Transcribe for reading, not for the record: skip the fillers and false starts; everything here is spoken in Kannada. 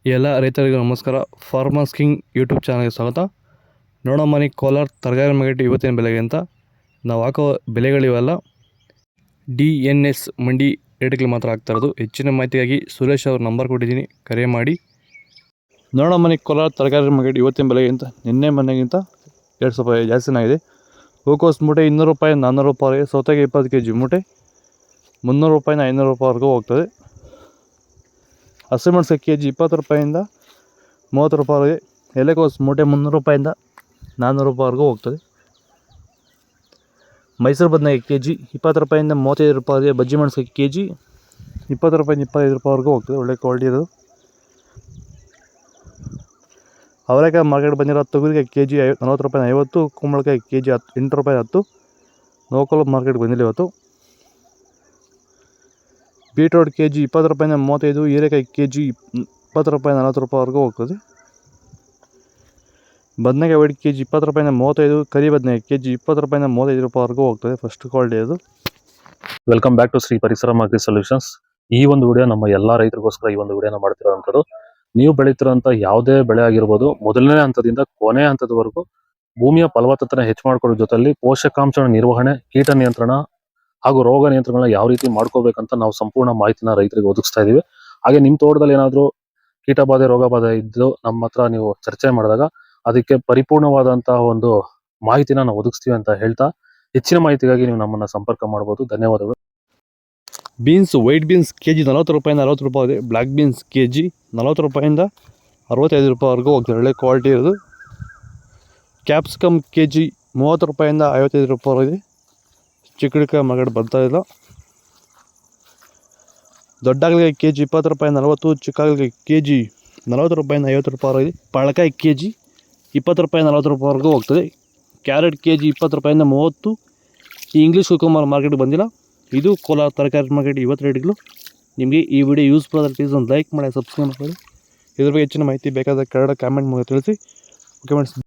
ಎಲ್ಲ ರೈತರಿಗೂ ನಮಸ್ಕಾರ. ಫಾರ್ಮರ್ಸ್ ಕಿಂಗ್ ಯೂಟ್ಯೂಬ್ ಚಾನಲ್ಗೆ ಸ್ವಾಗತ. ನೋಡೋ ಮನೆ ಕೋಲಾರ ತರಕಾರಿ ಮಾರ್ಕೆಟ್ ಇವತ್ತಿನ ಬೆಲೆಗೆ ಅಂತ ನಾವು ಹಾಕೋ ಬೆಲೆಗಳಿವೆಲ್ಲ DNS ಮಂಡಿ ರೇಟ್ಗಳು ಮಾತ್ರ ಆಗ್ತಾ ಇರೋದು. ಹೆಚ್ಚಿನ ಮಾಹಿತಿಗಾಗಿ ಸುರೇಶ್ ಅವ್ರ ನಂಬರ್ ಕೊಟ್ಟಿದ್ದೀನಿ, ಕರೆ ಮಾಡಿ. ನೋಡೋ ಮನೆ ಕೋಲಾರ ತರಕಾರಿ ಮಾರ್ಕೆಟ್ ಇವತ್ತಿನ ಬೆಲೆಗಿಂತ ನಿನ್ನೆ ಮೊನ್ನೆಗಿಂತ 200 ರೂಪಾಯಿ ಜಾಸ್ತಿನಾಗಿದೆ. ಹೂಕೋಸು ಮೂಟೆ 200 ರೂಪಾಯಿ 400 ರೂಪಾಯಿ, ಸೌತೆಗೆ 20 kg ಮೂಟೆ 300 ರೂಪಾಯಿನ 500 ರೂಪಾಯಿವರೆಗೂ ಹೋಗ್ತದೆ. ಹಸಿಮೆಣಸಿಗೆ kg 20 ರೂಪಾಯಿಂದ 30 ರೂಪಾಯಿವರೆಗೆ. ಎಲೆಕೋಸು ಮೂಟೆ 300 ರೂಪಾಯಿಂದ 400 ರೂಪಾಯಿವರೆಗೂ ಹೋಗ್ತದೆ. ಮೈಸೂರು ಬದನೆಕಾಯಿ kg 20 ರೂಪಾಯಿಂದ 35 ರೂಪಾಯಿಗೆ. ಬಜ್ಜಿ ಮೆಣಸಿಗೆ kg 20 ರೂಪಾಯಿಂದ 25 ರೂಪಾಯಿವರೆಗೂ ಹೋಗ್ತದೆ, ಒಳ್ಳೆ ಕ್ವಾಲಿಟಿ ಇರೋದು. ಅವರೆಕಾಯಿ ಮಾರ್ಕೆಟ್ ಬಂದಿರೋ ತೊಗರಿಕಾಯಿ kg 40 ರೂಪಾಯಿನ 50, ಕುಂಬಳಕಾಯಿ kg 8 ರೂಪಾಯಿ 10. ಲೋಕಲ್ ಮಾರ್ಕೆಟ್ ಬಂದಿಲ್ಲ ಇವತ್ತು. ಬೀಟ್ರೋಟ್ kg 20 ರೂಪಾಯಿಂದ 35, ಹೀರೆಕಾಯಿ kg 20 ರೂಪಾಯಿ 40 ರೂಪಾಯಿವರೆಗೂ ಹೋಗ್ತದೆ. ಬದನೆಕಾಯಿ ವೈಟ್ kg 20 ರೂಪಾಯಿಂದ 35, ಕರಿ ಬದನೆಕಾಯಿ kg 20 ರೂಪಾಯಿಂದ 35 ರೂಪಾಯಿವರೆಗೂ ಹೋಗ್ತದೆ, ಫಸ್ಟ್ ಕ್ವಾಲಿಟಿ ಅದು. ವೆಲ್ಕಮ್ ಬ್ಯಾಕ್ ಟು ಶ್ರೀ ಪರಿಸರ ಮಾರ್ಕೆಟ್ ಸೊಲ್ಯೂಷನ್ಸ್. ಈ ಒಂದು ವಿಡಿಯೋ ನಮ್ಮ ಎಲ್ಲಾ ರೈತರಿಗೋಸ್ಕರ ಈ ಒಂದು ವಿಡಿಯೋನ ಮಾಡ್ತಿರೋಂಥದ್ದು. ನೀವು ಬೆಳೀತಿರೋಂಥ ಯಾವುದೇ ಬೆಳೆ ಆಗಿರ್ಬೋದು, ಮೊದಲನೇ ಹಂತದಿಂದ ಕೊನೆ ಹಂತದವರೆಗೂ ಭೂಮಿಯ ಫಲವತ್ತತೆನ ಹೆಚ್ಚು ಮಾಡ್ಕೊಳ್ಳೋ ಜೊತೆಲಿ ಪೋಷಕಾಂಶ ನಿರ್ವಹಣೆ, ಕೀಟ ನಿಯಂತ್ರಣ ಹಾಗೂ ರೋಗ ನಿಯಂತ್ರಣಗಳನ್ನ ಯಾವ ರೀತಿ ಮಾಡ್ಕೋಬೇಕಂತ ನಾವು ಸಂಪೂರ್ಣ ಮಾಹಿತಿನ ರೈತರಿಗೆ ಒದಗಿಸ್ತಾ ಇದೀವಿ. ಹಾಗೆ ನಿಮ್ಮ ತೋಟದಲ್ಲಿ ಏನಾದರೂ ಕೀಟ ಬಾಧೆ, ರೋಗ ಬಾಧೆ ಇದ್ದು ನಮ್ಮ ಹತ್ರ ನೀವು ಚರ್ಚೆ ಮಾಡಿದಾಗ ಅದಕ್ಕೆ ಪರಿಪೂರ್ಣವಾದಂತಹ ಒಂದು ಮಾಹಿತಿನ ನಾವು ಒದಗಿಸ್ತೀವಿ ಅಂತ ಹೇಳ್ತಾ, ಹೆಚ್ಚಿನ ಮಾಹಿತಿಗಾಗಿ ನೀವು ನಮ್ಮನ್ನ ಸಂಪರ್ಕ ಮಾಡಬಹುದು. ಧನ್ಯವಾದಗಳು. ಬೀನ್ಸ್ ವೈಟ್ ಬೀನ್ಸ್ kg 40 ರೂಪಾಯಿಂದ 60 ರೂಪಾಯಿ ಇದೆ. ಬ್ಲ್ಯಾಕ್ ಬೀನ್ಸ್ kg 40 ರೂಪಾಯಿಂದ 65 ರೂಪಾಯಿವರೆಗೂ ಹೋಗ್ತದೆ, ಒಳ್ಳೆ ಕ್ವಾಲಿಟಿ ಇರೋದು. ಕ್ಯಾಪ್ಸಿಕಮ್ kg 30 ರೂಪಾಯಿಂದ 55 ರೂಪಾಯಿವರೆಗೆ. ಚಿಕ್ಕಡಿಕಾಯಿ ಮಾರ್ಕೆಟ್ ಬರ್ತಾ ಇಲ್ಲ. ದೊಡ್ಡ ಹಾಗಲಕಾಯಿ kg 20 ರೂಪಾಯಿಂದ 40, ಚಿಕ್ಕ ಹಾಗಲಕಾಯಿ kg 40 ರೂಪಾಯಿಂದ 50 ರೂಪಾಯಿವರೆಗೆ. ಪಳಕಾಯಿ kg 20 ರೂಪಾಯಿಂದ 40 ರೂಪಾಯಿವರೆಗೂ ಹೋಗ್ತದೆ. ಕ್ಯಾರೆಟ್ kg 20 ರೂಪಾಯಿಂದ 30. ಈ ಇಂಗ್ಲೀಷ್ ಕುಕುಂಬರ್ ಮಾರ್ಕೆಟ್ ಬಂದಿಲ್ಲ. ಇದು ಕೋಲಾರ ತರಕಾರಿ ಮಾರ್ಕೆಟ್ ಇವತ್ತು ರೇಟ್ಗಳು. ನಿಮಗೆ ಈ ವಿಡಿಯೋ ಯೂಸ್ಫುಲ್ ಆದರೆ ಪ್ಲೀಸ್ ಒಂದು ಲೈಕ್ ಮಾಡಿ, ಸಬ್ಸ್ಕ್ರೈಬ್ ಮಾಡಿ. ಇದ್ರ ಬಗ್ಗೆ ಹೆಚ್ಚಿನ ಮಾಹಿತಿ ಬೇಕಾದ ಕನ್ನಡ ಕಾಮೆಂಟ್ ಮೂಲಕ ತಿಳಿಸಿ. Okay friends.